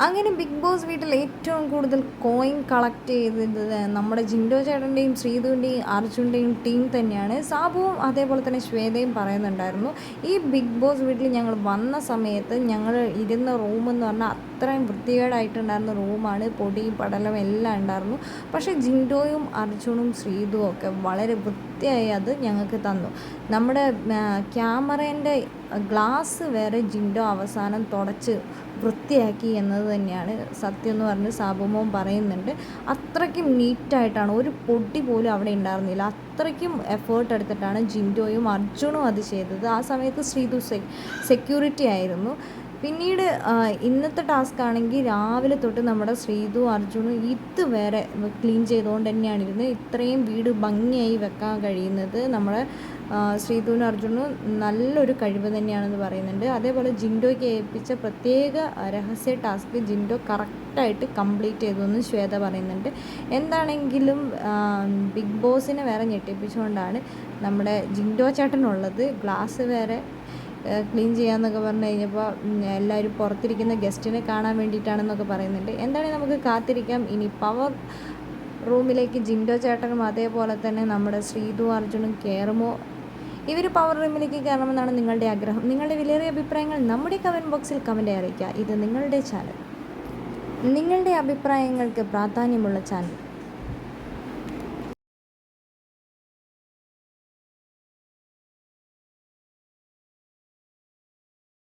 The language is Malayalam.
അങ്ങനെ ബിഗ് ബോസ് വീട്ടിൽ ഏറ്റവും കൂടുതൽ കോയിൻ കളക്ട് ചെയ്തത് നമ്മുടെ ജിൻഡോ ചേട്ടൻ്റെയും ശ്രീധുവിൻ്റെയും അർജുൻ്റെയും ടീം തന്നെയാണ്. സാബുവും അതേപോലെ തന്നെ ശ്വേതയും പറയുന്നുണ്ടായിരുന്നു, ഈ ബിഗ് ബോസ് വീട്ടിൽ ഞങ്ങൾ വന്ന സമയത്ത് ഞങ്ങൾ ഇരുന്ന റൂമെന്ന് പറഞ്ഞാൽ അത്രയും വൃത്തികേടായിട്ടുണ്ടായിരുന്ന റൂമാണ്, പൊടിയും പടലും എല്ലാം ഉണ്ടായിരുന്നു. പക്ഷേ ജിൻഡോയും അർജുനും ശ്രീധുവും ഒക്കെ വളരെ വൃത്തിയായി അത് ഞങ്ങൾക്ക് തന്നു. നമ്മുടെ ക്യാമറേൻ്റെ ഗ്ലാസ് വരെ ജിൻഡോ അവസാനം തുടച്ച് വൃത്തിയാക്കി എന്നത് തന്നെയാണ് സത്യം എന്ന് പറഞ്ഞ് സാബുമോൻ പറയുന്നുണ്ട്. അത്രയ്ക്കും നീറ്റായിട്ടാണ്, ഒരു പൊടി പോലും അവിടെ ഉണ്ടായിരുന്നില്ല. അത്രയ്ക്കും എഫേർട്ട് എടുത്തിട്ടാണ് ജിൻഡോയും അർജുനും അത് ചെയ്തത്. ആ സമയത്ത് ശ്രീധു സെക്യൂരിറ്റി ആയിരുന്നു. പിന്നീട് ഇന്നത്തെ ടാസ്ക് ആണെങ്കിൽ രാവിലെ തൊട്ട് നമ്മുടെ ശ്രീധു അർജുനും ഇതുവരെ ക്ലീൻ ചെയ്തുകൊണ്ട് തന്നെയാണ് ഇരുന്നത്. ഇത്രയും വീട് ഭംഗിയായി വെക്കാൻ കഴിയുന്നത് നമ്മുടെ ശ്രീധുവിനും അർജുനും നല്ലൊരു കഴിവ് തന്നെയാണെന്ന് പറയുന്നുണ്ട്. അതേപോലെ ജിൻഡോയ്ക്ക് ഏൽപ്പിച്ച പ്രത്യേക രഹസ്യ ടാസ്ക് ജിൻഡോ കറക്റ്റായിട്ട് കംപ്ലീറ്റ് ചെയ്തു എന്ന് ശ്വേത പറയുന്നുണ്ട്. എന്താണെങ്കിലും ബിഗ് ബോസിനെ വേറെ ഞെട്ടിപ്പിച്ചുകൊണ്ടാണ് നമ്മുടെ ജിൻഡോ ചേട്ടനുള്ളത്. ഗ്ലാസ് വേറെ ക്ലീൻ ചെയ്യാമെന്നൊക്കെ പറഞ്ഞു കഴിഞ്ഞപ്പോൾ എല്ലാവരും പുറത്തിരിക്കുന്ന ഗസ്റ്റിനെ കാണാൻ വേണ്ടിയിട്ടാണെന്നൊക്കെ പറയുന്നുണ്ട്. എന്താണെങ്കിൽ നമുക്ക് കാത്തിരിക്കാം. ഇനി പവർ റൂമിലേക്ക് ജിൻഡോ ചേട്ടനും അതേപോലെ തന്നെ നമ്മുടെ ശ്രീധു അർജുനും കയറുമോ? ഇവർ പവർ റൂമിലേക്ക് കയറണമെന്നാണ് നിങ്ങളുടെ ആഗ്രഹം. നിങ്ങളുടെ വിലയേറിയ അഭിപ്രായങ്ങൾ നമ്മുടെ കമൻറ്റ് ബോക്സിൽ കമൻറ്റ് അറിയിക്കുക. ഇത് നിങ്ങളുടെ ചാനൽ, നിങ്ങളുടെ അഭിപ്രായങ്ങൾക്ക് പ്രാധാന്യമുള്ള ചാനൽ.